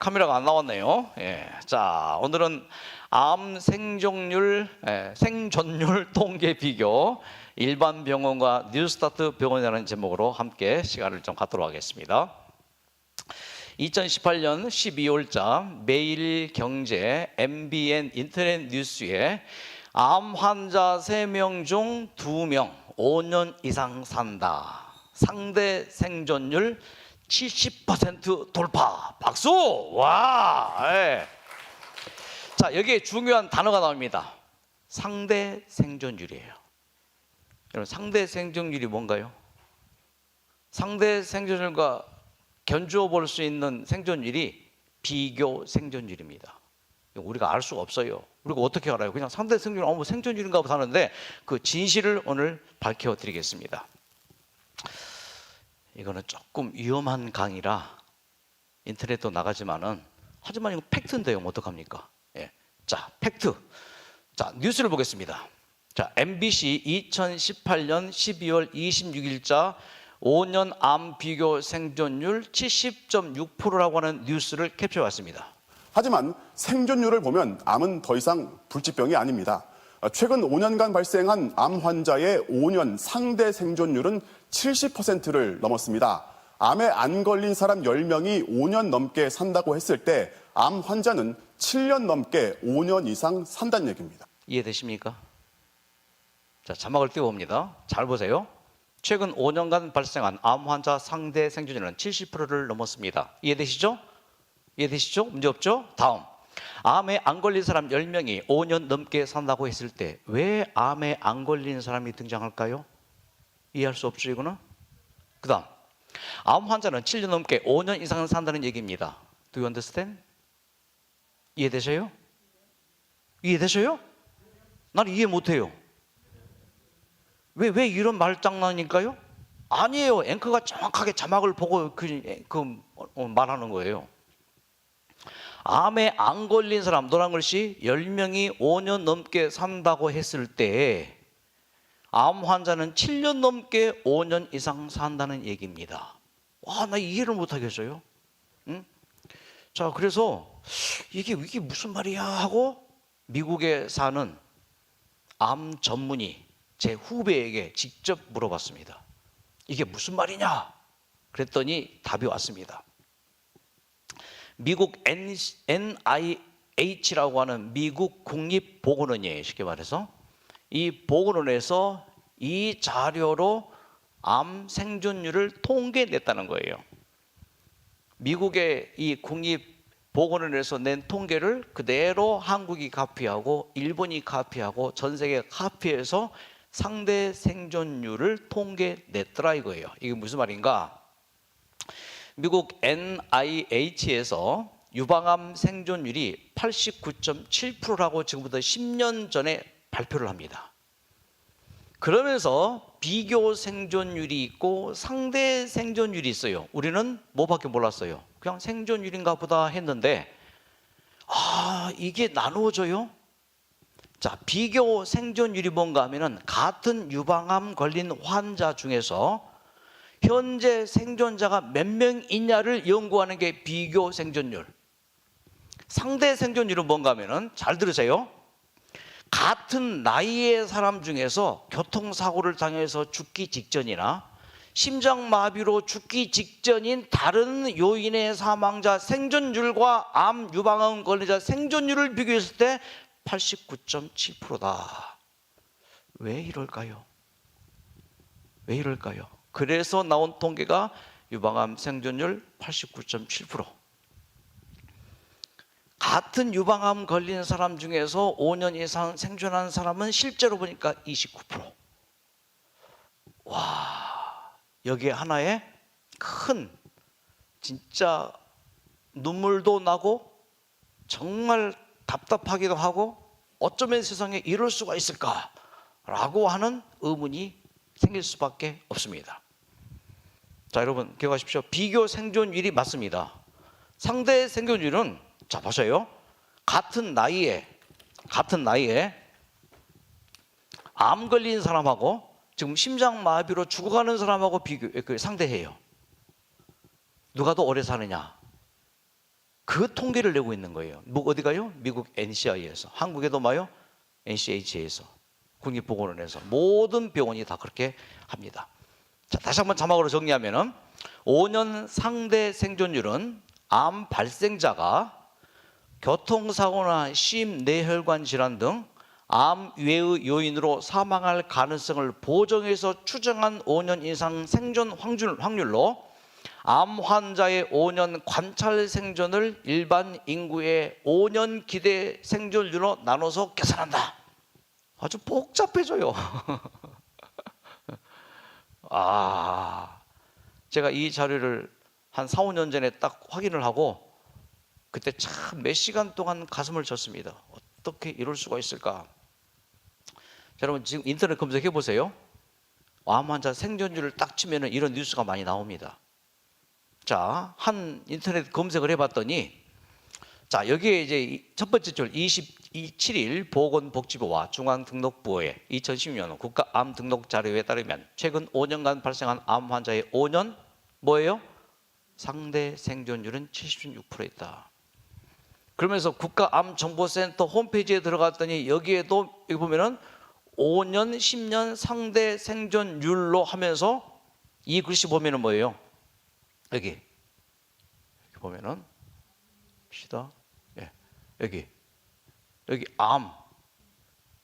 카메라가 안 나왔네요. 자, 오늘은 암 생존율 통계 비교 일반 병원과 뉴스타트 병원이라는 제목으로 함께 시간을 좀 갖도록 하겠습니다. 2018년 12월자 매일경제 MBN 인터넷 뉴스에 암 환자 3명 중 2명 5년 이상 산다. 상대 생존율 70% 돌파. 박수! 와! 자, 여기에 중요한 단어가 나옵니다. 상대 생존율이에요. 여러분, 상대 생존율이 뭔가요? 상대 생존율과 견주어 볼 수 있는 생존율이 비교 생존율입니다. 우리가 알 수가 없어요. 우리가 어떻게 알아요? 그냥 상대 생존율, 생존율인가 보다 하는데 그 진실을 오늘 밝혀드리겠습니다. 이거는 조금 위험한 강의라 인터넷도 나가지만은 하지만 이거 팩트인데요. 어떡합니까? 자, 팩트. 자, 뉴스를 보겠습니다. 자, MBC 2018년 12월 26일자 5년 암 비교 생존율 70.6%라고 하는 뉴스를 캡처해 왔습니다. 하지만 생존율을 보면 암은 더 이상 불치병이 아닙니다. 최근 5년간 발생한 암 환자의 5년 상대 생존율은 70%를 넘었습니다. 암에 안 걸린 사람 10명이 5년 넘게 산다고 했을 때 암 환자는 7년 넘게 5년 이상 산다는 얘기입니다. 이해되십니까? 자, 자막을 띄워봅니다. 잘 보세요. 최근 5년간 발생한 암 환자 상대 생존율은 70%를 넘었습니다. 이해되시죠? 이해되시죠? 문제 없죠? 다음. 암에 안 걸린 사람 10명이 5년 넘게 산다고 했을 때 왜 암에 안 걸린 사람이 등장할까요? 이해할 수 없죠, 이거는? 그 다음, 암 환자는 7년 넘게 5년 이상 산다는 얘기입니다. Do you understand? 이해되셔요? 이해되셔요? 나는 이해 못해요. 왜 이런 말장난일까요? 아니에요. 앵커가 정확하게 자막을 보고 말하는 거예요. 암에 안 걸린 사람, 노란 글씨 10명이 5년 넘게 산다고 했을 때 암 환자는 7년 넘게 5년 이상 산다는 얘기입니다. 와, 나 이해를 못 하겠어요. 응? 자, 그래서 이게 무슨 말이야 하고 미국에 사는 암 전문의 제 후배에게 직접 물어봤습니다. 이게 무슨 말이냐? 그랬더니 답이 왔습니다. 미국 NIH라고 하는 미국 국립보건원이에요. 쉽게 말해서 이 보건원에서 이 자료로 암 생존율을 통계냈다는 거예요. 미국의 이 국립보건원에서 낸 통계를 그대로 한국이 카피하고 일본이 카피하고 전 세계가 카피해서 상대 생존율을 통계냈더라 이거예요. 이게 무슨 말인가? 미국 NIH에서 유방암 생존율이 89.7%라고 지금부터 10년 전에 발표를 합니다. 그러면서 비교 생존율이 있고 상대 생존율이 있어요. 우리는 뭐밖에 몰랐어요. 그냥 생존율인가 보다 했는데 이게 나누어져요? 자, 비교 생존율이 뭔가 하면은 같은 유방암 걸린 환자 중에서 현재 생존자가 몇 명 있냐를 연구하는 게 비교 생존율. 상대 생존율은 뭔가 하면은 잘 들으세요. 같은 나이의 사람 중에서 교통사고를 당해서 죽기 직전이나 심장마비로 죽기 직전인 다른 요인의 사망자 생존율과 암 유방암 걸리자 생존율을 비교했을 때 89.7%다. 왜 이럴까요? 왜 이럴까요? 그래서 나온 통계가 유방암 생존율 89.7%. 같은 유방암 걸린 사람 중에서 5년 이상 생존한 사람은 실제로 보니까 29%. 와, 여기에 하나의 큰 진짜 눈물도 나고 정말 답답하기도 하고 어쩌면 세상에 이럴 수가 있을까라고 하는 의문이 생길 수밖에 없습니다. 자, 여러분 기억하십시오. 비교 생존율이 맞습니다. 상대 생존율은 자, 보세요. 같은 나이에 암 걸린 사람하고 지금 심장마비로 죽어가는 사람하고 상대해요. 누가 더 오래 사느냐? 그 통계를 내고 있는 거예요. 어디 가요? 미국 NCI에서. 한국에도 마요? NCH에서. 국립보건원에서. 모든 병원이 다 그렇게 합니다. 자, 다시 한번 자막으로 정리하면은 5년 상대 생존율은 암 발생자가 교통사고나 심내혈관 질환 등 암 외의 요인으로 사망할 가능성을 보정해서 추정한 5년 이상 생존 확률로 암 환자의 5년 관찰 생존을 일반 인구의 5년 기대 생존율로 나눠서 계산한다. 아주 복잡해져요. 제가 이 자료를 한 4, 5년 전에 딱 확인을 하고 그때 참 몇 시간 동안 가슴을 쳤습니다. 어떻게 이럴 수가 있을까? 자, 여러분 지금 인터넷 검색해 보세요. 암 환자 생존율을 딱 치면은 이런 뉴스가 많이 나옵니다. 자, 한 인터넷 검색을 해봤더니, 자, 여기에 이제 첫 번째 줄 27일 보건복지부와 중앙등록부의 2016년 국가암 등록 자료에 따르면 최근 5년간 발생한 암 환자의 5년 뭐예요? 상대 생존율은 76%있다. 그러면서 국가암정보센터 홈페이지에 들어갔더니 여기에도 여기 보면은 5년, 10년 상대 생존율로 하면서 이 글씨 보면은 뭐예요? 여기 보면은 시다. 예. 여기 암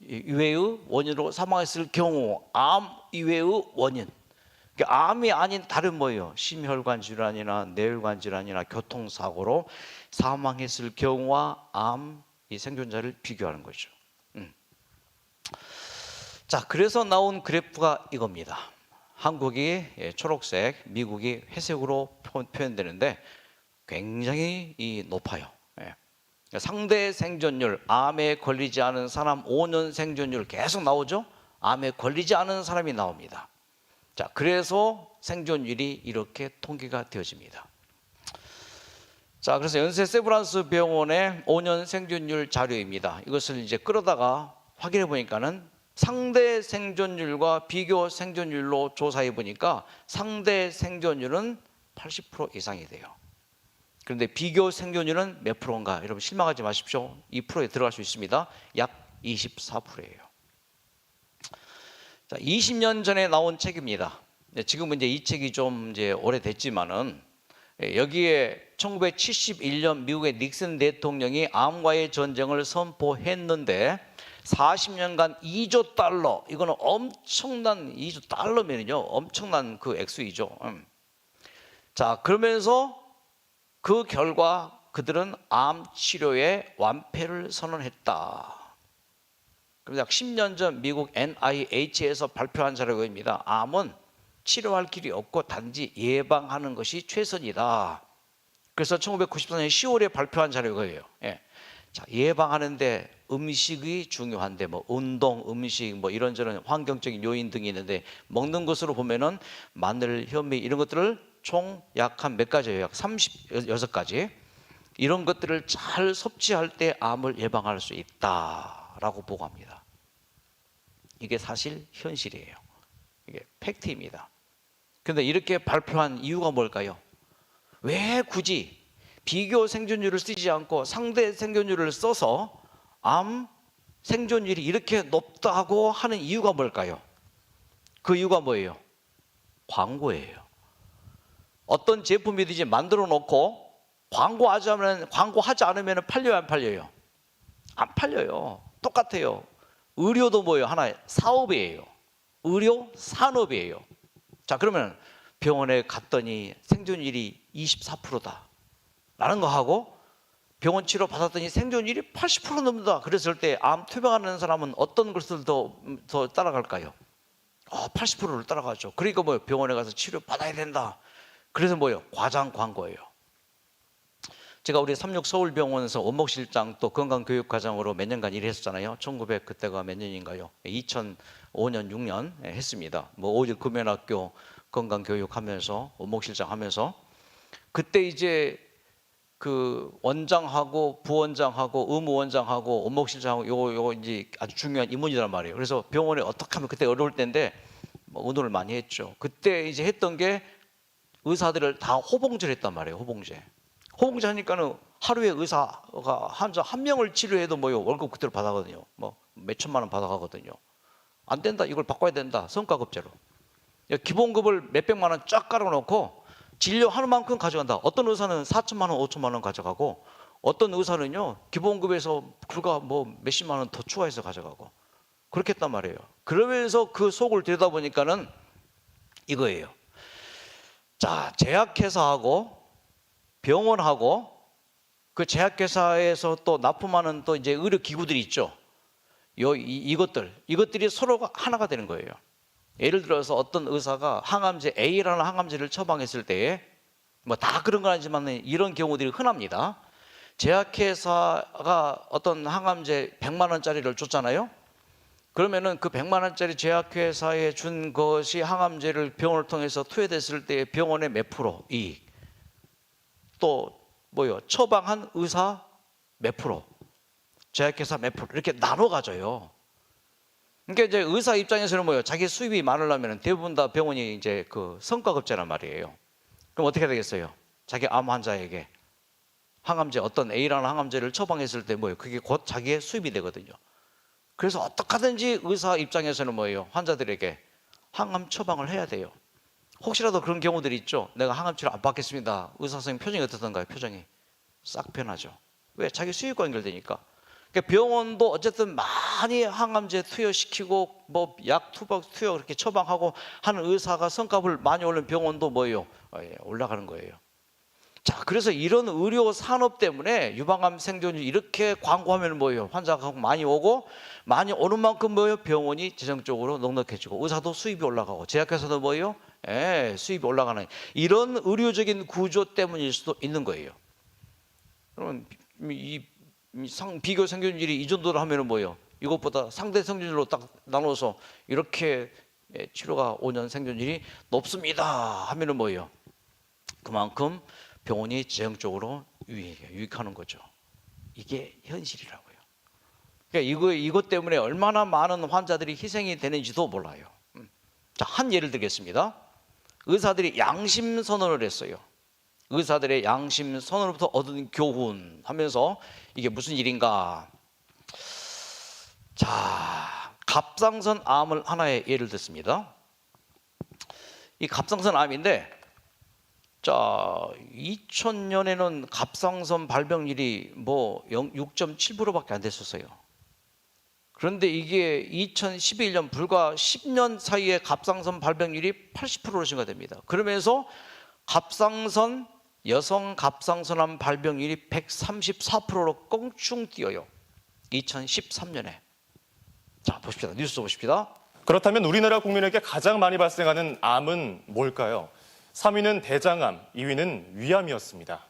이외의 원인으로 사망했을 경우 암 이외의 원인. 그러니까 암이 아닌 다른 뭐예요? 심혈관 질환이나 뇌혈관 질환이나 교통사고로 사망했을 경우와 암 이 생존자를 비교하는 거죠. 자, 그래서 나온 그래프가 이겁니다. 한국이 초록색, 미국이 회색으로 표현되는데 굉장히 높아요. 상대 생존율, 암에 걸리지 않은 사람 5년 생존율 계속 나오죠. 암에 걸리지 않은 사람이 나옵니다. 자, 그래서 생존율이 이렇게 통계가 되어집니다. 자, 그래서 연세 세브란스 병원의 5년 생존율 자료입니다. 이것을 이제 끌어다가 확인해 보니까는 상대 생존율과 비교 생존율로 조사해 보니까 상대 생존율은 80% 이상이 돼요. 그런데 비교 생존율은 몇 프로인가? 여러분 실망하지 마십시오. 2%에 들어갈 수 있습니다. 약 24%예요. 자, 20년 전에 나온 책입니다. 지금은 이제 이 책이 좀 이제 오래됐지만은 여기에 1971년 미국의 닉슨 대통령이 암과의 전쟁을 선포했는데 40년간 2조 달러, 이거는 엄청난 2조 달러면요, 엄청난 그 액수이죠. 자, 그러면서 그 결과 그들은 암 치료에 완패를 선언했다. 그래서 약 10년 전 미국 NIH에서 발표한 자료입니다. 암은 치료할 길이 없고 단지 예방하는 것이 최선이다. 그래서 1994년 10월에 발표한 자료예요. 예. 자, 예방하는데 음식이 중요한데 뭐 운동, 음식, 뭐 이런저런 환경적인 요인 등이 있는데 먹는 것으로 보면은 마늘, 현미 이런 것들을 총 약 한 몇 가지예요. 약 36가지. 이런 것들을 잘 섭취할 때 암을 예방할 수 있다라고 보고합니다. 이게 사실 현실이에요. 이게 팩트입니다. 그런데 이렇게 발표한 이유가 뭘까요? 왜 굳이 비교 생존율을 쓰지 않고 상대 생존율을 써서 암 생존율이 이렇게 높다고 하는 이유가 뭘까요? 그 이유가 뭐예요? 광고예요. 어떤 제품이든지 만들어 놓고 광고하지 않으면 팔려요, 안 팔려요? 안 팔려요. 똑같아요. 의료도 뭐예요? 하나의 사업이에요. 의료 산업이에요. 자, 그러면 병원에 갔더니 생존율이 24%다 라는 거 하고 병원 치료 받았더니 생존율이 80% 넘는다. 그랬을 때 암 투병하는 사람은 어떤 것을 더 따라갈까요? 80%를 따라가죠. 그러니까 뭐예요? 병원에 가서 치료 받아야 된다. 그래서 뭐예요? 과장 광고예요. 제가 우리 36서울병원에서 원목실장 또 건강교육과장으로 몇 년간 일했었잖아요. 1900 그때가 몇 년인가요? 2005년 6년 했습니다. 뭐 5일 금연학교 건강교육하면서 원목실장 하면서 그때 이제 그 원장하고 부원장하고 의무원장하고 원목실장하고 요거 이제 아주 중요한 임원이란 말이에요. 그래서 병원에 어떻게 하면 그때 어려울 때인데 뭐 의논을 많이 했죠. 그때 이제 했던 게 의사들을 다 호봉제를 했단 말이에요. 호봉제 하니까는 하루에 의사가 환자 한 명을 치료해도 뭐요 월급 그대로 받아가거든요. 뭐 몇천만 원 받아가거든요. 안 된다. 이걸 바꿔야 된다. 성과급제로. 기본급을 몇백만 원 쫙 깔아놓고 진료하는 만큼 가져간다. 어떤 의사는 4천만 원, 5천만 원 가져가고 어떤 의사는요 기본급에서 불과 뭐 몇십만 원 더 추가해서 가져가고 그렇게 했단 말이에요. 그러면서 그 속을 들여다보니까는 이거예요. 자, 제약회사하고 병원하고 그 제약회사에서 또 납품하는 또 이제 의료기구들이 있죠. 이것들이 서로가 하나가 되는 거예요. 예를 들어서 어떤 의사가 항암제 A라는 항암제를 처방했을 때에 뭐 다 그런 건 아니지만 이런 경우들이 흔합니다. 제약회사가 어떤 항암제 100만 원짜리를 줬잖아요. 그러면은 그 100만 원짜리 제약회사에 준 것이 항암제를 병원을 통해서 투여됐을 때 병원의 몇 프로 이익, 또 뭐요 처방한 의사 몇 프로, 제약회사 몇 프로 이렇게 나눠 가져요. 그러니까 이제 의사 입장에서는 뭐요 자기 수입이 많으려면 대부분 다 병원이 이제 그 성과급제란 말이에요. 그럼 어떻게 되겠어요? 자기 암 환자에게 항암제 어떤 A라는 항암제를 처방했을 때 뭐예요? 그게 곧 자기의 수입이 되거든요. 그래서 어떻게 하든지 의사 입장에서는 뭐예요? 환자들에게 항암 처방을 해야 돼요. 혹시라도 그런 경우들이 있죠. 내가 항암 치료 안 받겠습니다. 의사 선생님 표정이 어떻던가요? 표정이 싹 변하죠. 왜? 자기 수입과 연결되니까. 그러니까 병원도 어쨌든 많이 항암제 투여시키고 뭐 약 투박 투여 그렇게 처방하고 하는 의사가 성과를 많이 올린 병원도 뭐예요? 올라가는 거예요. 자, 그래서 이런 의료 산업 때문에 유방암 생존율 이렇게 광고하면 뭐예요? 환자가 많이 오고 많이 오는 만큼 뭐예요? 병원이 재정적으로 넉넉해지고 의사도 수입이 올라가고 제약회사도 뭐예요? 수입이 올라가는 이런 의료적인 구조 때문일 수도 있는 거예요. 그러면 비교 생존율이 이 정도로 하면은 뭐예요? 이것보다 상대 생존율로 딱 나눠서 이렇게 치료가 5년 생존율이 높습니다 하면은 뭐예요? 그만큼 병원이 재정적으로 유익하는 거죠. 이게 현실이라고요. 그러니까 이것 때문에 얼마나 많은 환자들이 희생이 되는지도 몰라요. 자, 한 예를 들겠습니다. 의사들이 양심 선언을 했어요. 의사들의 양심 선언으로부터 얻은 교훈 하면서 이게 무슨 일인가? 자, 갑상선 암을 하나의 예를 듣습니다. 이 갑상선 암인데, 자, 2000년에는 갑상선 발병률이 뭐 6.7%밖에 안 됐었어요. 그런데 이게 2011년 불과 10년 사이에 갑상선 발병률이 80%로 증가됩니다. 그러면서 여성 갑상선암 발병률이 134%로 껑충 뛰어요. 2013년에. 자, 보십시다. 뉴스 보십시다. 그렇다면 우리나라 국민에게 가장 많이 발생하는 암은 뭘까요? 3위는 대장암, 2위는 위암이었습니다.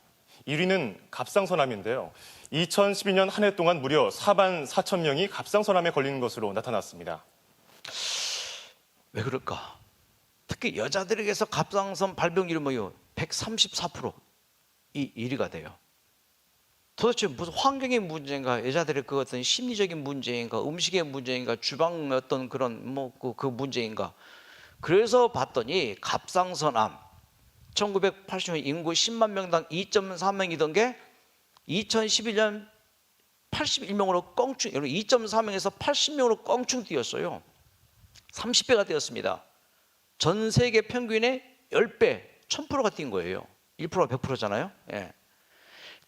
1위는 갑상선암인데요. 2012년 한 해 동안 무려 4만 4천 명이 갑상선암에 걸리는 것으로 나타났습니다. 왜 그럴까? 특히 여자들에게서 갑상선 발병률이 뭐예요? 134%. 이 1위가 돼요. 도대체 무슨 환경의 문제인가, 여자들의 그 어떤 심리적인 문제인가, 음식의 문제인가, 주방 어떤 그런 그 문제인가. 그래서 봤더니 갑상선암 1980년 인구 10만 명당 2.4명이던 게 2011년 81명으로 껑충, 2.4명에서 80명으로 껑충 뛰었어요. 30배가 되었습니다. 전 세계 평균의 10배, 1000%가 뛴 거예요. 1%가 100%잖아요. 예.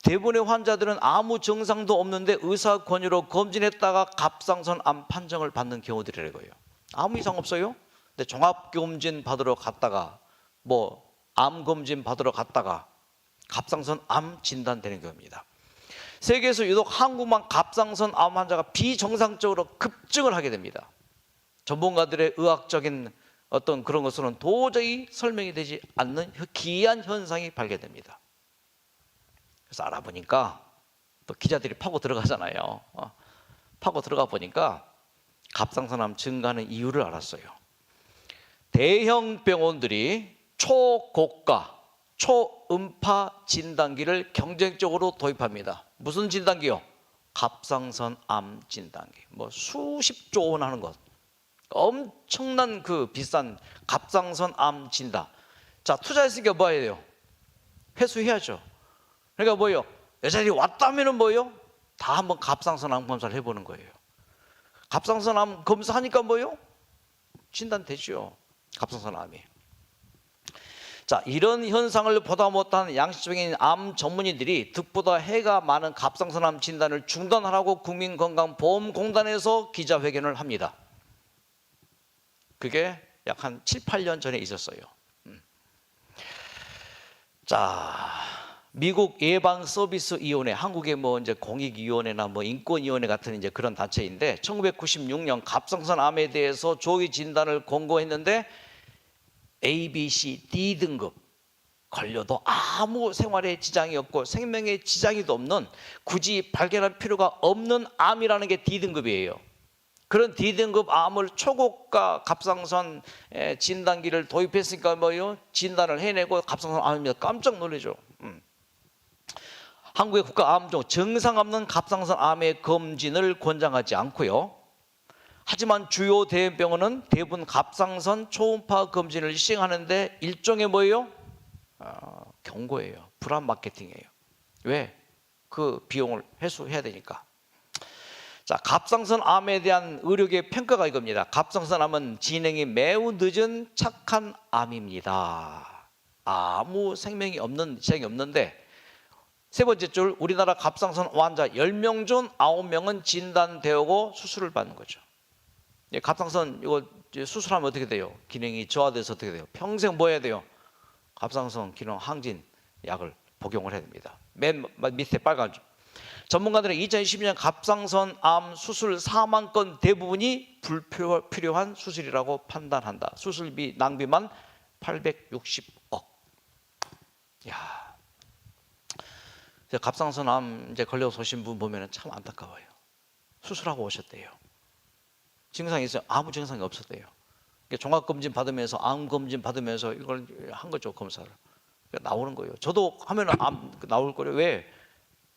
대부분의 환자들은 아무 증상도 없는데 의사 권유로 검진했다가 갑상선암 판정을 받는 경우들이라는 거예요. 아무 이상 없어요. 근데 종합검진 받으러 갔다가 암 검진 받으러 갔다가 갑상선암 진단되는 겁니다. 세계에서 유독 한국만 갑상선암 환자가 비정상적으로 급증을 하게 됩니다. 전문가들의 의학적인 어떤 그런 것으로는 도저히 설명이 되지 않는 기이한 현상이 발견됩니다. 그래서 알아보니까 또 기자들이 파고 들어가잖아요. 파고 들어가 보니까 갑상선암 증가하는 이유를 알았어요. 대형 병원들이 초고가, 초음파 진단기를 경쟁적으로 도입합니다. 무슨 진단기요? 갑상선암 진단기. 수십조 원 하는 것. 엄청난 그 비싼 갑상선암 진단. 자, 투자했으니까 뭐 해야 돼요? 회수해야죠. 그러니까 뭐예요? 여자들이 왔다면은 뭐예요? 다 한번 갑상선 암 검사를 해보는 거예요. 갑상선 암 검사하니까 뭐예요? 진단되죠. 갑상선 암이. 자, 이런 현상을 보다 못한 양심적인 암 전문의들이 득보다 해가 많은 갑상선 암 진단을 중단하라고 국민건강보험공단에서 기자회견을 합니다. 그게 약 한 7, 8년 전에 있었어요. 자, 미국 예방서비스위원회, 한국의 뭐 이제 공익위원회나 뭐 인권위원회 같은 이제 그런 단체인데 1996년 갑상선 암에 대해서 조기 진단을 권고했는데 A, B, C, D 등급 걸려도 아무 생활에 지장이 없고 생명에 지장이도 없는 굳이 발견할 필요가 없는 암이라는 게 D 등급이에요. 그런 D 등급 암을 초고가 갑상선 진단기를 도입했으니까 뭐요? 진단을 해내고 갑상선 암입니다. 깜짝 놀라죠. 한국의 국가암종 증상 없는 갑상선 암의 검진을 권장하지 않고요. 하지만 주요 대형병원은 대부분 갑상선 초음파 검진을 시행하는데 일종의 뭐예요? 경고예요. 불안 마케팅이에요. 왜? 그 비용을 회수해야 되니까. 자, 갑상선 암에 대한 의료계 평가가 이겁니다. 갑상선 암은 진행이 매우 늦은 착한 암입니다. 아무 생명이 없는 지장이 없는데 세 번째 줄 우리나라 갑상선 환자 10명 중 9명은 진단되고 수술을 받는 거죠. 갑상선 이거 수술하면 어떻게 돼요? 기능이 저하돼서 어떻게 돼요? 평생 뭐 해야 돼요? 갑상선 기능 항진 약을 복용을 해야 됩니다. 맨 밑에 빨간 줄. 전문가들은 2012년 갑상선 암 수술 4만 건 대부분이 불필요한 수술이라고 판단한다. 수술비 낭비만 860억. 야, 갑상선 암 이제 걸려서 오신 분 보면은 참 안타까워요. 수술하고 오셨대요. 증상이 있어요? 아무 증상이 없었대요. 종합검진 받으면서 암검진 받으면서 이걸 한 거죠, 검사를. 나오는 거예요. 저도 하면 암 나올 거예요. 왜?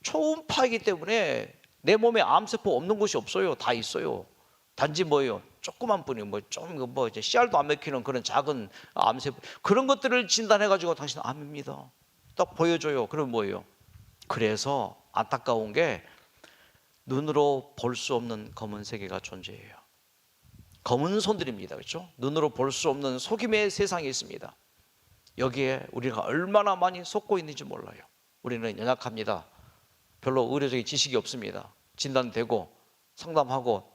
초음파이기 때문에 내 몸에 암세포 없는 곳이 없어요. 다 있어요. 단지 뭐예요? 조그만 뿐이 뭐 이제 씨알도 안 먹히는 그런 작은 암세포 그런 것들을 진단해가지고 당신 암입니다. 딱 보여줘요. 그럼 뭐예요? 그래서 안타까운 게 눈으로 볼 수 없는 검은 세계가 존재해요. 검은 손들입니다. 그렇죠? 눈으로 볼 수 없는 속임의 세상이 있습니다. 여기에 우리가 얼마나 많이 속고 있는지 몰라요. 우리는 연약합니다. 별로 의료적인 지식이 없습니다. 진단되고 상담하고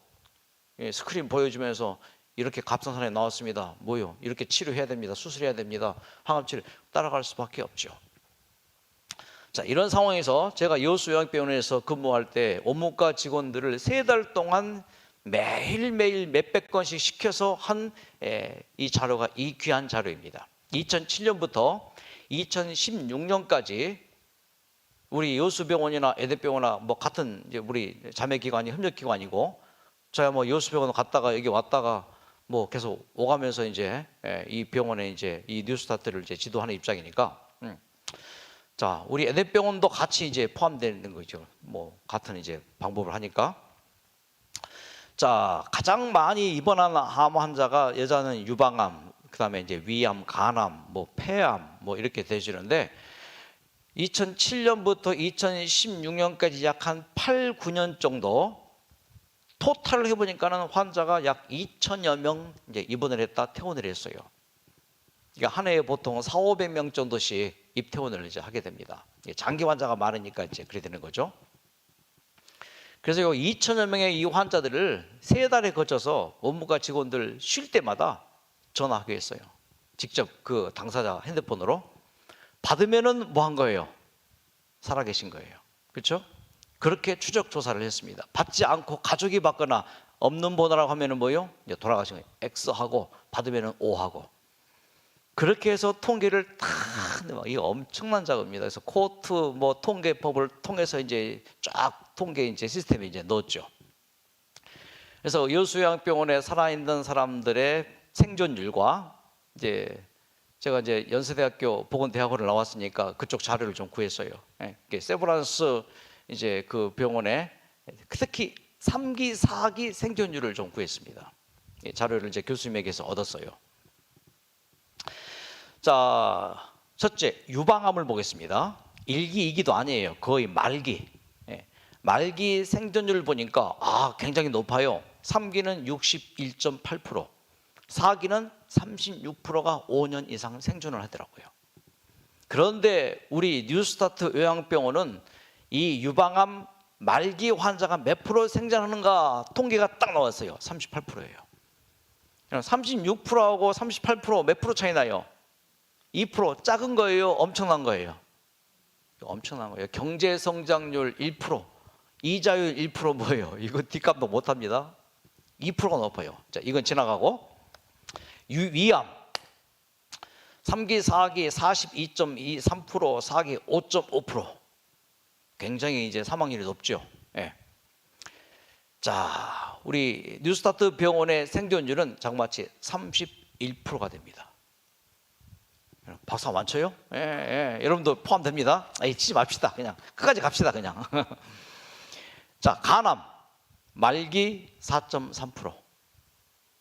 스크린 보여주면서 이렇게 갑상선에 나왔습니다. 뭐요? 이렇게 치료해야 됩니다. 수술해야 됩니다. 항암치료 따라갈 수밖에 없죠. 자, 이런 상황에서 제가 여수요양병원에서 근무할 때 온문과 직원들을 3달 동안 매일매일 몇백 건씩 시켜서 한 이 자료가 이 귀한 자료입니다. 2007년부터 2016년까지 우리 여수병원이나 에덴병원이나 뭐 같은 이제 우리 자매기관이 협력기관이고 저야 뭐 여수병원 갔다가 여기 왔다가 뭐 계속 오가면서 이제 이 병원에 이제 이 뉴스타트를 이제 지도하는 입장이니까 자, 우리 에덴병원도 같이 이제 포함되는 거죠. 뭐 같은 이제 방법을 하니까. 자, 가장 많이 입원하는 암 환자가 여자는 유방암, 그다음에 이제 위암, 간암, 뭐 폐암 뭐 이렇게 되시는데 2007년부터 2016년까지 약 한 8, 9년 정도 토탈을 해보니까는 환자가 약 2천여 명 이제 입원을 했다 퇴원을 했어요. 그러니까 한 해에 보통 4, 500명 정도씩 입퇴원을 이제 하게 됩니다. 장기 환자가 많으니까 이제 그래 되는 거죠. 그래서 요 2천여 명의 이 환자들을 3달에 거쳐서 원무과 직원들 쉴 때마다 전화하게 했어요. 직접 그 당사자 핸드폰으로 받으면은 뭐 한 거예요? 살아계신 거예요. 그렇죠? 그렇게 추적 조사를 했습니다. 받지 않고 가족이 받거나 없는 번호라고 하면은 뭐요? 이제 돌아가신 거예요. X하고 받으면은 O하고. 그렇게 해서 통계를 다 이 엄청난 작업입니다. 그래서 코트 뭐 통계법을 통해서 이제 쫙 통계 이제 시스템에 이제 넣었죠. 그래서 여수요양병원에 살아있는 사람들의 생존율과 이제 제가 이제 연세대학교 보건대학원을 나왔으니까 그쪽 자료를 좀 구했어요. 세브란스 이제 그 병원에 특히 3기, 4기 생존율을 좀 구했습니다. 자료를 이제 교수님에게서 얻었어요. 자, 첫째 유방암을 보겠습니다. 1기, 2기도 아니에요. 거의 말기. 예. 말기 생존율 보니까 굉장히 높아요. 3기는 61.8%, 4기는 36%가 5년 이상 생존을 하더라고요. 그런데 우리 뉴스타트 요양병원은 이 유방암 말기 환자가 몇 프로 생존하는가 통계가 딱 나왔어요. 38%예요. 36%하고 38%몇 프로 차이 나요? 2%. 작은 거예요? 엄청난 거예요? 엄청난 거예요. 경제 성장률 1%, 이자율 1% 뭐예요? 이거 뒷값도 못 합니다. 2%가 높아요. 자, 이건 지나가고, 위암 3기, 4기 42.2, 3%, 4기 5.5%. 굉장히 이제 사망률이 높죠. 예. 자, 우리 뉴스타트 병원의 생존율은 장마치 31%가 됩니다. 박수 안 쳐요? 예, 예. 여러분도 포함됩니다. 치지 맙시다. 그냥 끝까지 갑시다. 그냥. 자, 간암 말기 4.3%.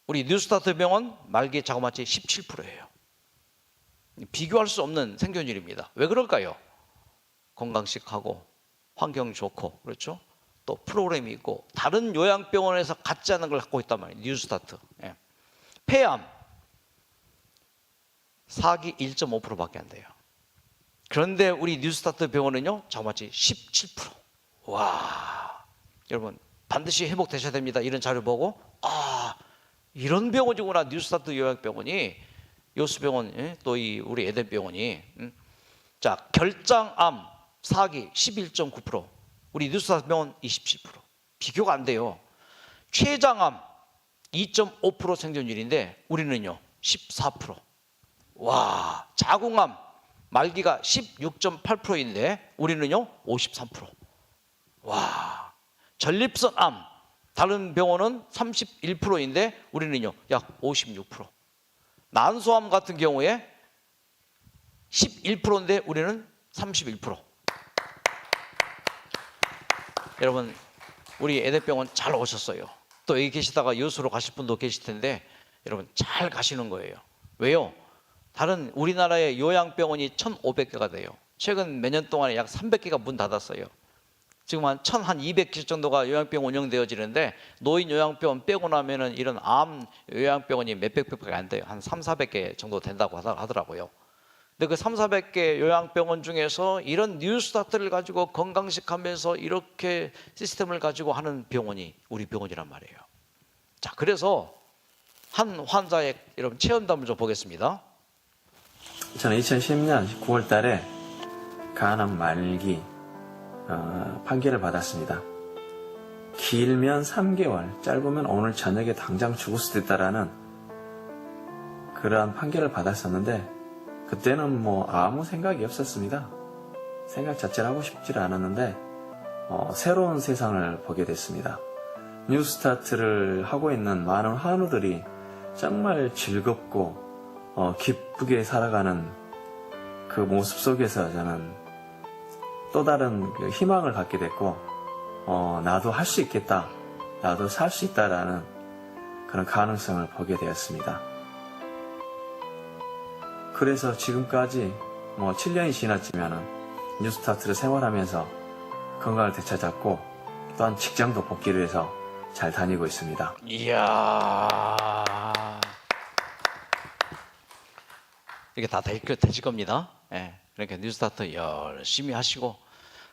우리 뉴스타트 병원 말기 자그마치 17%예요. 비교할 수 없는 생존율입니다. 왜 그럴까요? 건강식하고 환경 좋고, 그렇죠? 또 프로그램이 있고 다른 요양병원에서 갖지 않은 걸 갖고 있단 말이에요. 뉴스타트. 예. 폐암 4기 1.5%밖에 안 돼요. 그런데 우리 뉴스타트 병원은요, 자그마치 17%. 와, 여러분 반드시 회복되셔야 됩니다. 이런 자료 보고 이런 병원이구나. 뉴스타트 요양병원이, 요수병원, 또 이 우리 에덴병원이. 자, 결장암 4기 11.9%, 우리 뉴스타트 병원 27%. 비교가 안 돼요. 췌장암 2.5% 생존율인데 우리는요 14%. 와, 자궁암 말기가 16.8%인데 우리는요 53%. 와, 전립선암 다른 병원은 31%인데 우리는요 약 56%. 난소암 같은 경우에 11%인데 우리는 31%. 여러분, 우리 에덴병원 잘 오셨어요. 또 여기 계시다가 여수로 가실 분도 계실 텐데 여러분 잘 가시는 거예요. 왜요? 다른 우리나라의 요양병원이 1,500개가 돼요. 최근 몇 년 동안에 약 300개가 문 닫았어요. 지금 한 1,200개 정도가 요양병원 운영되어지는데 노인 요양병원 빼고 나면은 이런 암 요양병원이 몇백 개밖에 안 돼요. 한 300~400개 정도 된다고 하더라고요. 근데 그 300~400개 요양병원 중에서 이런 뉴스타트를 가지고 건강식하면서 이렇게 시스템을 가지고 하는 병원이 우리 병원이란 말이에요. 자, 그래서 한 환자의 여러분 체험담을 좀 보겠습니다. 저는 2010년 9월 달에 간암 말기 판결을 받았습니다. 길면 3개월, 짧으면 오늘 저녁에 당장 죽을 수도 있다라는 그러한 판결을 받았었는데 그때는 뭐 아무 생각이 없었습니다. 생각 자체를 하고 싶지 않았는데 새로운 세상을 보게 됐습니다. 뉴스타트를 하고 있는 많은 환우들이 정말 즐겁고 기쁘게 살아가는 그 모습 속에서 저는 또 다른 그 희망을 갖게 됐고 나도 할 수 있겠다, 나도 살 수 있다라는 그런 가능성을 보게 되었습니다. 그래서 지금까지 뭐 7년이 지났지만은 뉴스타트를 생활하면서 건강을 되찾았고 또한 직장도 복귀를 해서 잘 다니고 있습니다. 이야, 이게 다 되실 겁니다. 예. 그러니까 뉴스타트 열심히 하시고,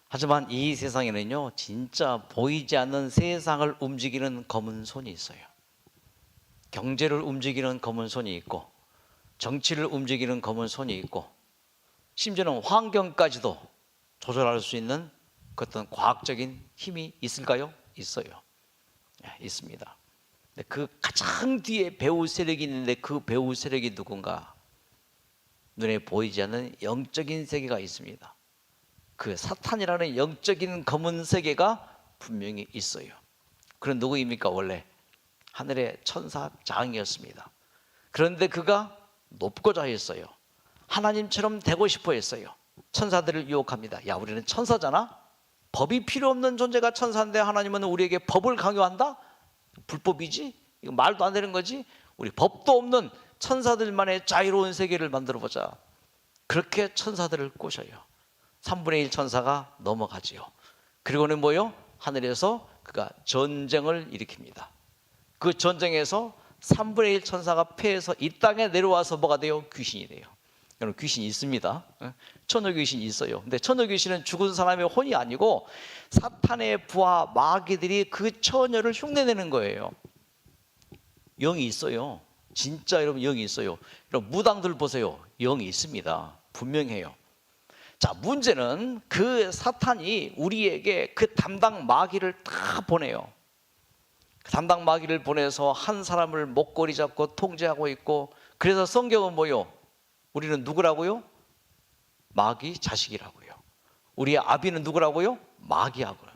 하지만 이 세상에는요 진짜 보이지 않는 세상을 움직이는 검은 손이 있어요. 경제를 움직이는 검은 손이 있고, 정치를 움직이는 검은 손이 있고, 심지어는 환경까지도 조절할 수 있는 그 어떤 과학적인 힘이 있을까요? 있어요. 네, 있습니다. 근데 그 가장 뒤에 배후 세력이 있는데 그 배후 세력이 누군가? 눈에 보이지 않는 영적인 세계가 있습니다. 그 사탄이라는 영적인 검은 세계가 분명히 있어요. 그런 누구입니까? 원래 하늘의 천사장이었습니다. 그런데 그가 높고자 했어요. 하나님처럼 되고 싶어 했어요. 천사들을 유혹합니다. 야, 우리는 천사잖아? 법이 필요 없는 존재가 천사인데 하나님은 우리에게 법을 강요한다? 불법이지? 이거 말도 안 되는 거지? 우리 법도 없는 천사들만의 자유로운 세계를 만들어 보자. 그렇게 천사들을 꼬셔요. 3분의 1 천사가 넘어가지요. 그리고는 뭐요? 하늘에서 그가 전쟁을 일으킵니다. 그 전쟁에서 3분의 1 천사가 패해서 이 땅에 내려와서 뭐가 돼요? 귀신이 돼요. 여러분, 귀신이 있습니다. 처녀 귀신이 있어요. 근데 처녀 귀신은 죽은 사람의 혼이 아니고 사탄의 부하 마귀들이 그 처녀를 흉내내는 거예요. 영이 있어요. 진짜 여러분, 영이 있어요. 여러분, 무당들 보세요. 영이 있습니다. 분명해요. 자, 문제는 그 사탄이 우리에게 그 담당 마귀를 다 보내요. 담당 마귀를 보내서 한 사람을 목걸이 잡고 통제하고 있고, 그래서 성경은 뭐요? 우리는 누구라고요? 마귀 자식이라고요. 우리의 아비는 누구라고요? 마귀하고요.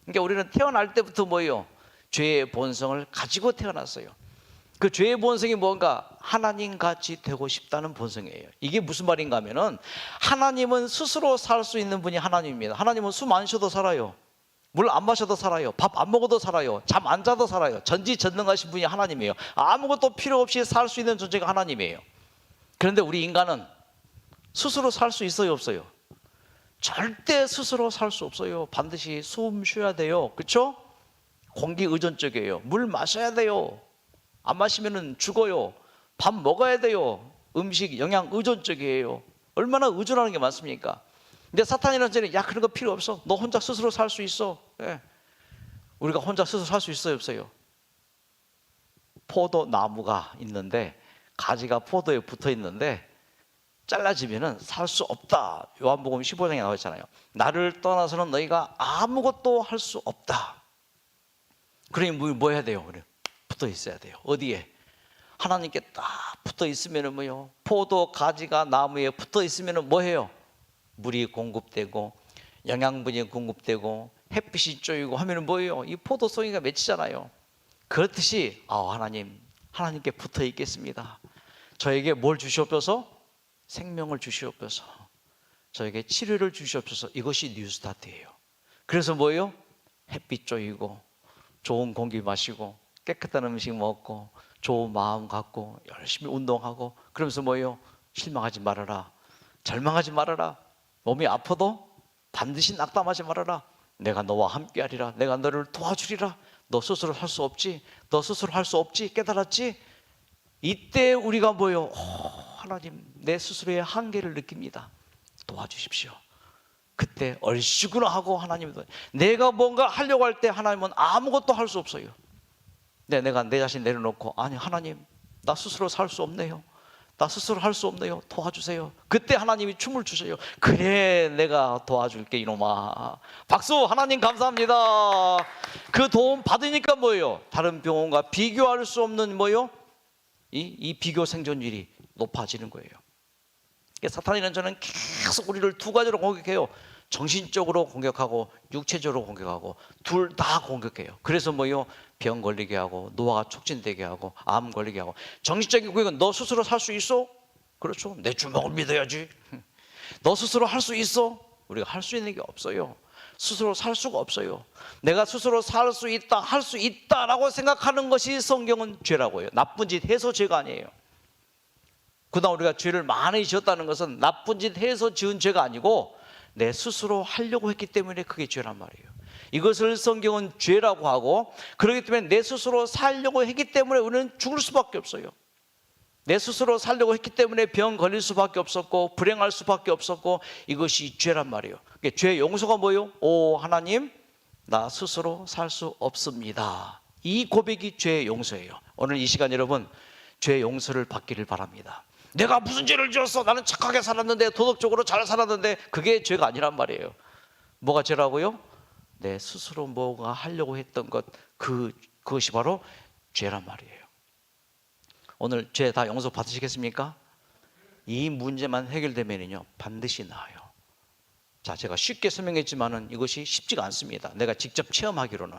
그러니까 우리는 태어날 때부터 뭐예요? 죄의 본성을 가지고 태어났어요. 그 죄의 본성이 뭔가? 하나님같이 되고 싶다는 본성이에요. 이게 무슨 말인가 하면은, 하나님은 스스로 살 수 있는 분이 하나님입니다. 하나님은 숨 안 쉬어도 살아요. 물 안 마셔도 살아요. 밥 안 먹어도 살아요. 잠 안 자도 살아요. 전지전능하신 분이 하나님이에요. 아무것도 필요 없이 살 수 있는 존재가 하나님이에요. 그런데 우리 인간은 스스로 살 수 있어요, 없어요? 절대 스스로 살 수 없어요. 반드시 숨 쉬어야 돼요. 그렇죠? 공기 의존적이에요. 물 마셔야 돼요. 안 마시면 죽어요. 밥 먹어야 돼요. 음식 영양 의존적이에요. 얼마나 의존하는 게 많습니까? 근데 사탄이라는 자는, 야, 그런 거 필요 없어. 너 혼자 스스로 살 수 있어. 예. 우리가 혼자 스스로 살 수 있어요, 없어요? 포도나무가 있는데 가지가 포도에 붙어 있는데 잘라지면은 살 수 없다. 요한복음 15장에 나와 있잖아요. 나를 떠나서는 너희가 아무것도 할 수 없다. 그러니 뭐 해야 돼요? 그래, 붙어 있어야 돼요. 어디에? 하나님께 딱 붙어 있으면은 뭐요? 포도 가지가 나무에 붙어 있으면은 뭐 해요? 물이 공급되고 영양분이 공급되고 햇빛이 쬐이고 하면은 뭐예요? 이 포도송이가 맺히잖아요. 그렇듯이 하나님께 붙어 있겠습니다. 저에게 뭘 주시옵소서? 생명을 주시옵소서. 저에게 치료를 주시옵소서. 이것이 뉴스타트예요. 그래서 뭐예요? 햇빛 쬐이고 좋은 공기 마시고 깨끗한 음식 먹고 좋은 마음 갖고 열심히 운동하고, 그러면서 뭐예요? 실망하지 말아라. 절망하지 말아라. 몸이 아파도 반드시 낙담하지 말아라. 내가 너와 함께하리라. 내가 너를 도와주리라. 너 스스로 할 수 없지. 너 스스로 할 수 없지. 깨달았지? 이때 우리가 뭐예요? 하나님, 내 스스로의 한계를 느낍니다. 도와주십시오. 그때 얼씨구나 하고 하나님도, 내가 뭔가 하려고 할 때 하나님은 아무것도 할 수 없어요. 내가 내 자신 내려놓고, 아니 하나님, 나 스스로 살 수 없네요. 나 스스로 할 수 없네요. 도와주세요. 그때 하나님이 춤을 주세요. 그래, 내가 도와줄게 이놈아. 박수. 하나님 감사합니다. 그 도움 받으니까 뭐예요? 다른 병원과 비교할 수 없는 뭐예요? 이 비교 생존율이 높아지는 거예요. 사탄이라는 저는 계속 우리를 두 가지로 공격해요. 정신적으로 공격하고 육체적으로 공격하고, 둘 다 공격해요. 그래서 뭐요? 병 걸리게 하고, 노화가 촉진되게 하고, 암 걸리게 하고. 정신적인 공격은 너 스스로 살 수 있어? 그렇죠. 내 주먹을 믿어야지. 너 스스로 할 수 있어? 우리가 할 수 있는 게 없어요. 스스로 살 수가 없어요. 내가 스스로 살 수 있다, 할 수 있다라고 생각하는 것이 성경은 죄라고 해요. 나쁜 짓 해서 죄가 아니에요. 그동안 우리가 죄를 많이 지었다는 것은 나쁜 짓 해서 지은 죄가 아니고 내 스스로 하려고 했기 때문에 그게 죄란 말이에요. 이것을 성경은 죄라고 하고, 그렇기 때문에 내 스스로 살려고 했기 때문에 우리는 죽을 수밖에 없어요. 내 스스로 살려고 했기 때문에 병 걸릴 수밖에 없었고 불행할 수밖에 없었고, 이것이 죄란 말이에요. 그러니까 죄의 용서가 뭐예요? 오 하나님, 나 스스로 살 수 없습니다. 이 고백이 죄의 용서예요. 오늘 이 시간 여러분, 죄의 용서를 받기를 바랍니다. 내가 무슨 죄를 지었어? 나는 착하게 살았는데, 도덕적으로 잘 살았는데, 그게 죄가 아니란 말이에요. 뭐가 죄라고요? 내 스스로 뭐가 하려고 했던 것, 그것이 바로 죄란 말이에요. 오늘 죄 다 용서 받으시겠습니까? 이 문제만 해결되면요 반드시 나아요. 자, 제가 쉽게 설명했지만은 이것이 쉽지가 않습니다. 내가 직접 체험하기로는.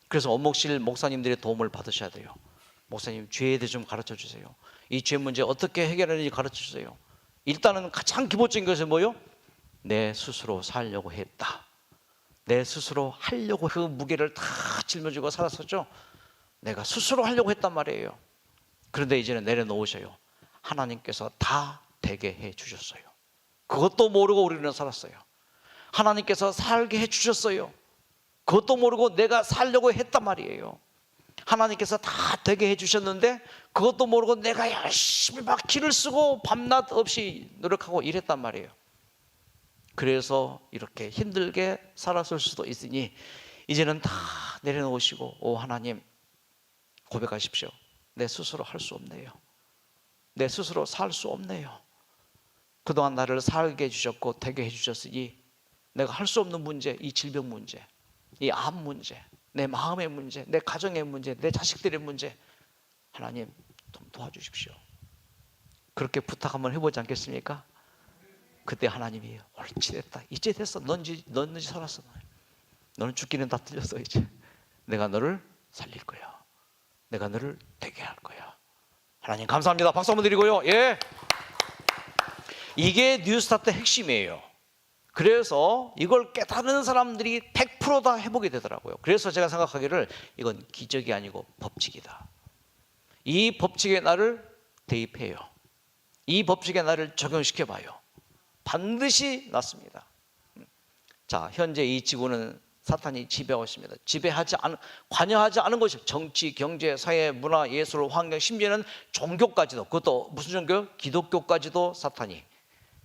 그래서 원목실 목사님들의 도움을 받으셔야 돼요. 목사님, 죄에 대해 좀 가르쳐 주세요. 이 죄 문제 어떻게 해결하는지 가르쳐 주세요. 일단은 가장 기본적인 것은 뭐요? 내 스스로 살려고 했다. 내 스스로 하려고 그 무게를 다 짊어지고 살았었죠. 내가 스스로 하려고 했단 말이에요. 그런데 이제는 내려놓으셔요. 하나님께서 다 되게 해 주셨어요. 그것도 모르고 우리는 살았어요. 하나님께서 살게 해주셨어요. 그것도 모르고 내가 살려고 했단 말이에요. 하나님께서 다 되게 해주셨는데 그것도 모르고 내가 열심히 막 기를 쓰고 밤낮 없이 노력하고 일했단 말이에요. 그래서 이렇게 힘들게 살았을 수도 있으니 이제는 다 내려놓으시고, 오 하나님, 고백하십시오. 내 스스로 할 수 없네요. 내 스스로 살 수 없네요. 그동안 나를 살게 해주셨고 되게 해주셨으니 내가 할 수 없는 문제, 이 질병 문제, 이 암 문제, 내 마음의 문제, 내 가정의 문제, 내 자식들의 문제, 하나님 좀 도와주십시오. 그렇게 부탁 한번 해보지 않겠습니까? 그때 하나님이 옳지 됐다, 이제 됐어, 넌 이제 살았어, 너는 죽기는 다 틀렸어. 이제 내가 너를 살릴 거야. 내가 너를 되게 할 거야. 하나님 감사합니다. 박수 한번 드리고요. 예, 이게 뉴스타트 핵심이에요. 그래서 이걸 깨닫는 사람들이 100% 다 해보게 되더라고요. 그래서 제가 생각하기를 이건 기적이 아니고 법칙이다. 이 법칙에 나를 대입해요. 이 법칙에 나를 적용시켜봐요. 반드시 낫습니다. 자, 현재 이 지구는 사탄이 지배하고 있습니다. 관여하지 않은 것이 정치, 경제, 사회, 문화, 예술, 환경, 심지어는 종교까지도, 그것도 무슨 종교? 기독교까지도 사탄이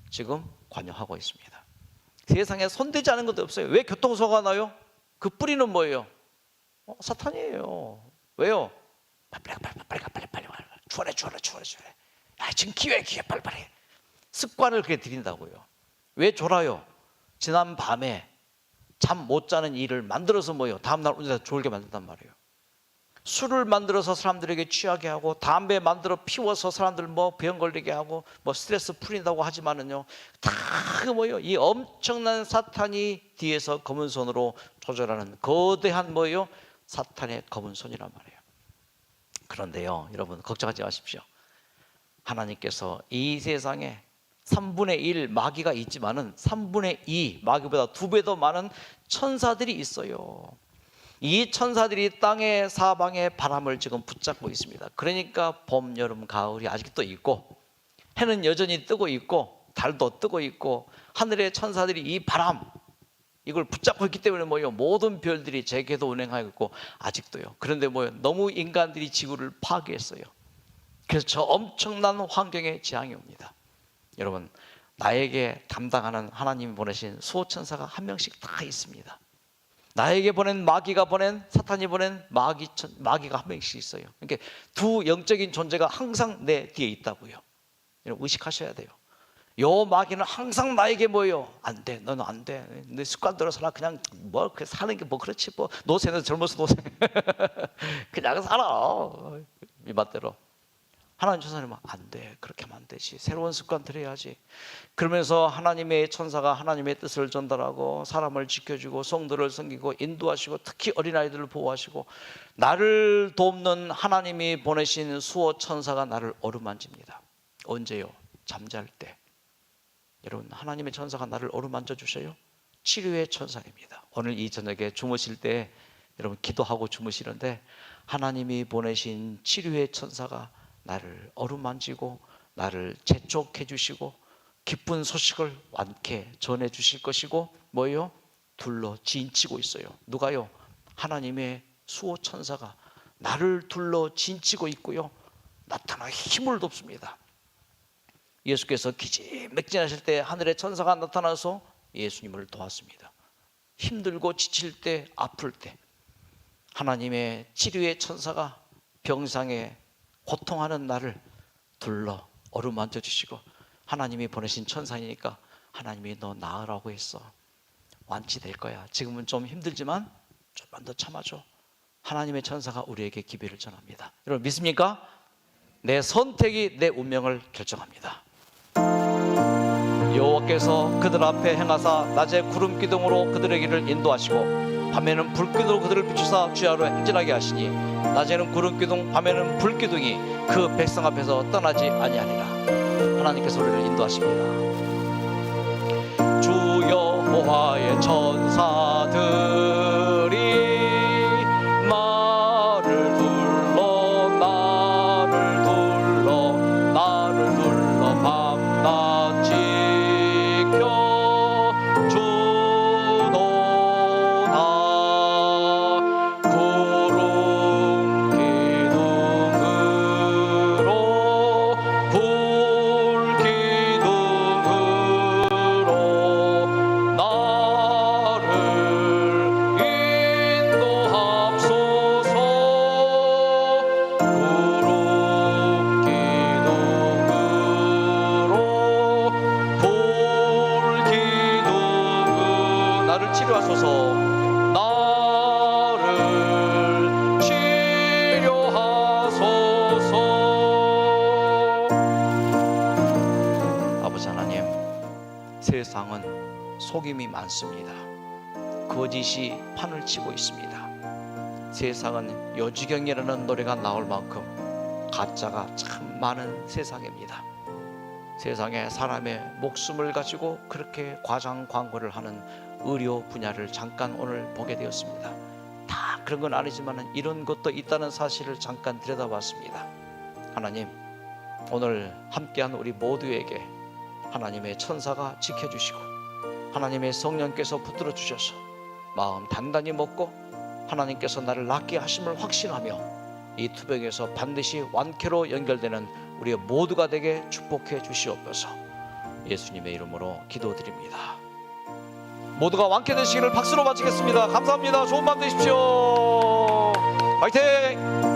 지금 관여하고 있습니다. 세상에 손대지 않은 것도 없어요. 왜 교통사고가 나요? 그 뿌리는 뭐예요? 사탄이에요. 왜요? 빨리 추월해. 야, 지금 기회 빨리. 습관을 그렇게 들인다고요. 왜 졸아요? 지난 밤에 잠 못 자는 일을 만들어서 뭐예요? 다음날 운전해서 졸게 만든단 말이에요. 술을 만들어서 사람들에게 취하게 하고, 담배 만들어 피워서 사람들 병 걸리게 하고, 스트레스 풀린다고 하지만은요, 다 뭐예요? 이 엄청난 사탄이 뒤에서 검은 손으로 조절하는 거대한 뭐예요? 사탄의 검은 손이란 말이에요. 그런데요, 여러분 걱정하지 마십시오. 하나님께서 이 세상에 3분의 1 마귀가 있지만은 3분의 2 마귀보다 2배 더 많은 천사들이 있어요. 이 천사들이 땅의 사방에 바람을 지금 붙잡고 있습니다. 그러니까 봄, 여름, 가을이 아직도 있고, 해는 여전히 뜨고 있고, 달도 뜨고 있고, 하늘의 천사들이 이 바람, 이걸 붙잡고 있기 때문에 뭐예요? 모든 별들이 제게도 운행하고 있고 아직도요. 그런데 뭐예요? 너무 인간들이 지구를 파괴했어요. 그래서 저 엄청난 환경에 재앙이 옵니다. 여러분, 나에게 담당하는 하나님이 보내신 수호천사가 한 명씩 다 있습니다. 나에게 보낸 마귀가 보낸, 사탄이 보낸 마귀가 한 명씩 있어요. 그러니까 두 영적인 존재가 항상 내 뒤에 있다고요. 여러분 의식하셔야 돼요. 요 마귀는 항상 나에게 뭐예요? 안 돼, 너는 안 돼. 내 습관대로 살아. 그냥 사는 게 그렇지 노세는 젊어서 노세. 그냥 살아. 이 맛대로. 하나님 천사님은 안 돼, 그렇게 하면 안 되지, 새로운 습관 들여야지. 그러면서 하나님의 천사가 하나님의 뜻을 전달하고 사람을 지켜주고 성도를 섬기고 인도하시고 특히 어린아이들을 보호하시고 나를 돕는 하나님이 보내신 수호 천사가 나를 어루만집니다. 언제요? 잠잘 때. 여러분, 하나님의 천사가 나를 어루만져 주셔요. 치료의 천사입니다. 오늘 이 저녁에 주무실 때 여러분 기도하고 주무시는데 하나님이 보내신 치료의 천사가 나를 어루만지고 나를 재촉해 주시고 기쁜 소식을 완쾌 전해 주실 것이고 뭐예요? 둘러 진치고 있어요. 누가요? 하나님의 수호 천사가 나를 둘러 진치고 있고요, 나타나 힘을 돕습니다. 예수께서 기진맥진하실 때 하늘의 천사가 나타나서 예수님을 도왔습니다. 힘들고 지칠 때, 아플 때 하나님의 치료의 천사가 병상에 고통하는 나를 둘러 어루만져 주시고 하나님이 보내신 천사이니까 하나님이 너 나으라고 했어. 완치될 거야. 지금은 좀 힘들지만 좀만 더 참아줘. 하나님의 천사가 우리에게 기별을 전합니다. 여러분 믿습니까? 내 선택이 내 운명을 결정합니다. 여호와께서 그들 앞에 행하사 낮에 구름 기둥으로 그들의 길을 인도하시고 밤에는 불기둥으로 그들을 비추사 주야로 행진하게 하시니 낮에는 구름 기둥 밤에는 불 기둥이 그 백성 앞에서 떠나지 아니하리라. 하나님께서 우리를 인도하십니다. 주 여호와의 천사들이 나를 둘러 밤낮 지켜 주 속임이 많습니다. 거짓이 판을 치고 있습니다. 세상은 요지경이라는 노래가 나올 만큼 가짜가 참 많은 세상입니다. 세상에 사람의 목숨을 가지고 그렇게 과장 광고를 하는 의료 분야를 잠깐 오늘 보게 되었습니다. 다 그런 건 아니지만 이런 것도 있다는 사실을 잠깐 들여다봤습니다. 하나님, 오늘 함께한 우리 모두에게 하나님의 천사가 지켜주시고 하나님의 성령께서 붙들어 주셔서 마음 단단히 먹고 하나님께서 나를 낫게 하심을 확신하며 이 투병에서 반드시 완쾌로 연결되는 우리 모두가 되게 축복해 주시옵소서. 예수님의 이름으로 기도드립니다. 모두가 완쾌되시기를 박수로 마치겠습니다. 감사합니다. 좋은 밤 되십시오. 화이팅!